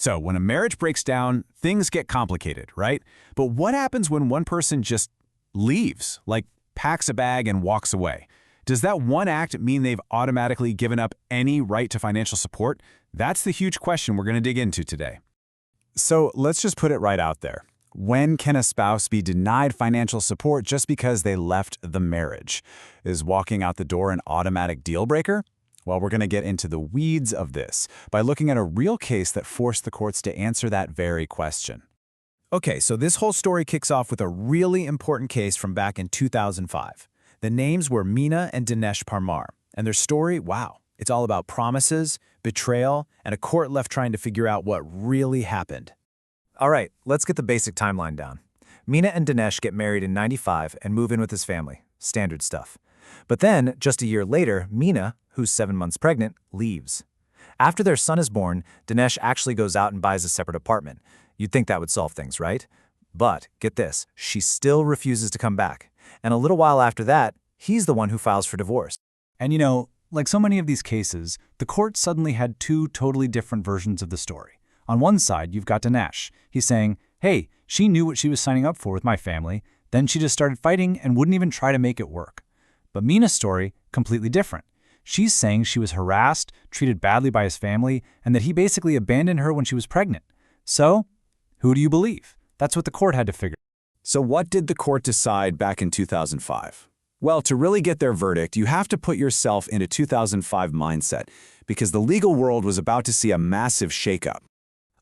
So when a marriage breaks down, things get complicated, right? But what happens when one person just leaves, like packs a bag and walks away? Does that one act mean they've automatically given up any right to financial support? That's the huge question we're going to dig into today. So let's just put it right out there. When can a spouse be denied financial support just because they left the marriage? Is walking out the door an automatic deal breaker? Well, we're going to get into the weeds of this by looking at a real case that forced the courts to answer that very question. Okay, so this whole story kicks off with a really important case from back in 2005. The names were Meena and Dinesh Parmar, and their story, wow, it's all about promises, betrayal, and a court left trying to figure out what really happened. All right, let's get the basic timeline down. Meena and Dinesh get married in '95 and move in with his family. Standard stuff. But then, just a year later, Meena, who's 7 months pregnant, leaves. After their son is born, Dinesh actually goes out and buys a separate apartment. You'd think that would solve things, right? But, get this, she still refuses to come back. And a little while after that, he's the one who files for divorce. And you know, like so many of these cases, the court suddenly had two totally different versions of the story. On one side, you've got Dinesh. He's saying, hey, she knew what she was signing up for with my family, then she just started fighting and wouldn't even try to make it work. But Meena's story, completely different. She's saying she was harassed, treated badly by his family, and that he basically abandoned her when she was pregnant. So, who do you believe? That's what the court had to figure. So what did the court decide back in 2005? Well, to really get their verdict, you have to put yourself into 2005 mindset, because the legal world was about to see a massive shakeup.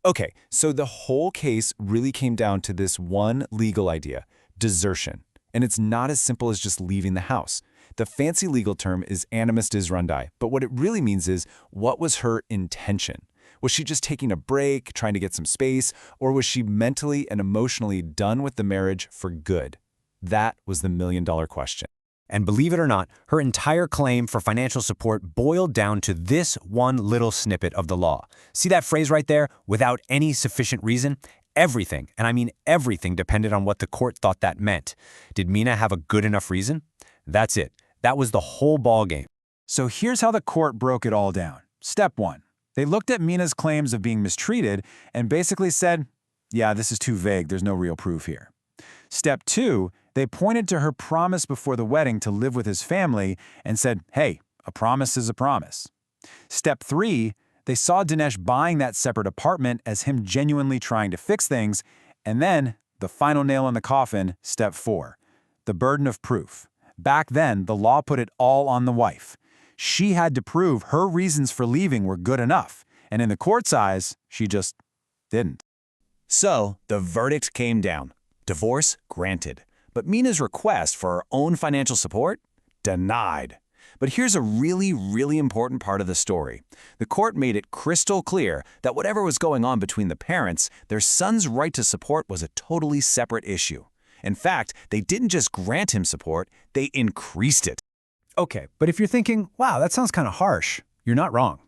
Okay, so the whole case really came down to this one legal idea, desertion. And it's not as simple as just leaving the house. The fancy legal term is animus disrundai, but what it really means is, what was her intention? Was she just taking a break, trying to get some space, or was she mentally and emotionally done with the marriage for good? That was the million-dollar question. And believe it or not, her entire claim for financial support boiled down to this one little snippet of the law. See that phrase right there, without any sufficient reason? Everything, and I mean everything, depended on what the court thought that meant. Did Meena have a good enough reason? That's it. That was the whole ballgame. So here's how the court broke it all down. Step 1. They looked at Meena's claims of being mistreated and basically said, yeah, this is too vague, there's no real proof here. Step 2, they pointed to her promise before the wedding to live with his family and said, hey, a promise is a promise. Step 3, they saw Dinesh buying that separate apartment as him genuinely trying to fix things. And then, the final nail in the coffin, step 4, the burden of proof. Back then, the law put it all on the wife. She had to prove her reasons for leaving were good enough, and in the court's eyes, she just didn't. So, the verdict came down. Divorce granted. But Meena's request for her own financial support? Denied. But here's a really, really important part of the story. The court made it crystal clear that whatever was going on between the parents, their son's right to support was a totally separate issue. In fact, they didn't just grant him support, they increased it. Okay, but if you're thinking, wow, that sounds kind of harsh, you're not wrong.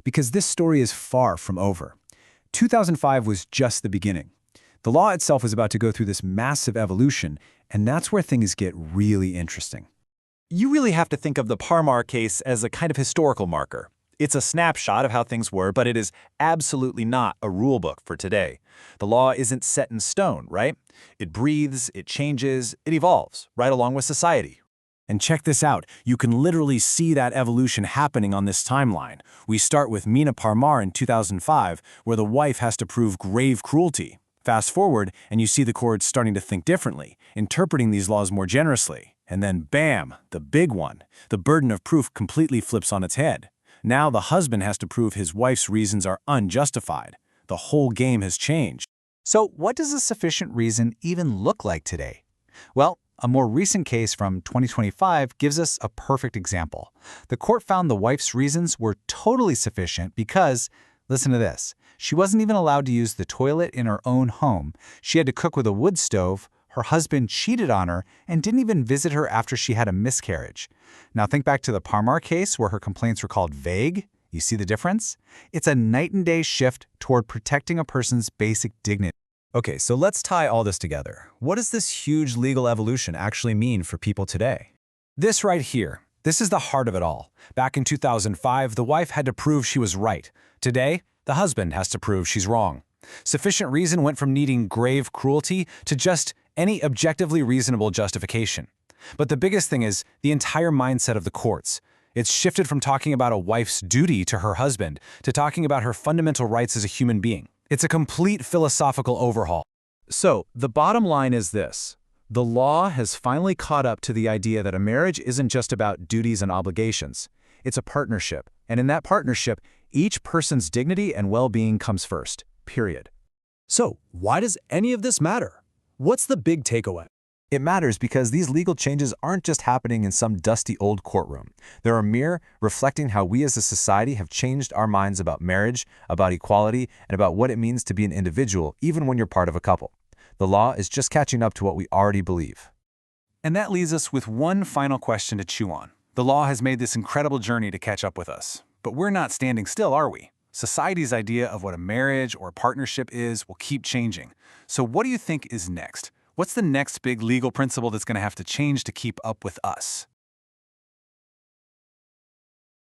Because this story is far from over. 2005 was just the beginning. The law itself is about to go through this massive evolution, and that's where things get really interesting. You really have to think of the Parmar case as a kind of historical marker. It's a snapshot of how things were, but it is absolutely not a rulebook for today. The law isn't set in stone, right? It breathes, it changes, it evolves, right along with society. And check this out, you can literally see that evolution happening on this timeline. We start with Meena Parmar in 2005, where the wife has to prove grave cruelty. Fast forward, and you see the courts starting to think differently, interpreting these laws more generously. And then bam, the big one. The burden of proof completely flips on its head. Now the husband has to prove his wife's reasons are unjustified. The whole game has changed. So what does a sufficient reason even look like today? Well, a more recent case from 2025 gives us a perfect example. The court found the wife's reasons were totally sufficient because, listen to this, she wasn't even allowed to use the toilet in her own home. She had to cook with a wood stove. Her husband cheated on her and didn't even visit her after she had a miscarriage. Now think back to the Parmar case where her complaints were called vague. You see the difference? It's a night and day shift toward protecting a person's basic dignity. Okay, so let's tie all this together. What does this huge legal evolution actually mean for people today? This right here, this is the heart of it all. Back in 2005, the wife had to prove she was right. Today, The husband has to prove she's wrong. Sufficient reason went from needing grave cruelty to just any objectively reasonable justification. But the biggest thing is the entire mindset of the courts. It's shifted from talking about a wife's duty to her husband to talking about her fundamental rights as a human being. It's a complete philosophical overhaul. So, the bottom line is this. The law has finally caught up to the idea that a marriage isn't just about duties and obligations. It's a partnership, and in that partnership, each person's dignity and well-being comes first, period. So, why does any of this matter? What's the big takeaway? It matters because these legal changes aren't just happening in some dusty old courtroom. They're a mirror reflecting how we as a society have changed our minds about marriage, about equality, and about what it means to be an individual, even when you're part of a couple. The law is just catching up to what we already believe. And that leaves us with one final question to chew on. The law has made this incredible journey to catch up with us. But we're not standing still, are we? Society's idea of what a marriage or a partnership is will keep changing. So what do you think is next? What's the next big legal principle that's going to have to change to keep up with us?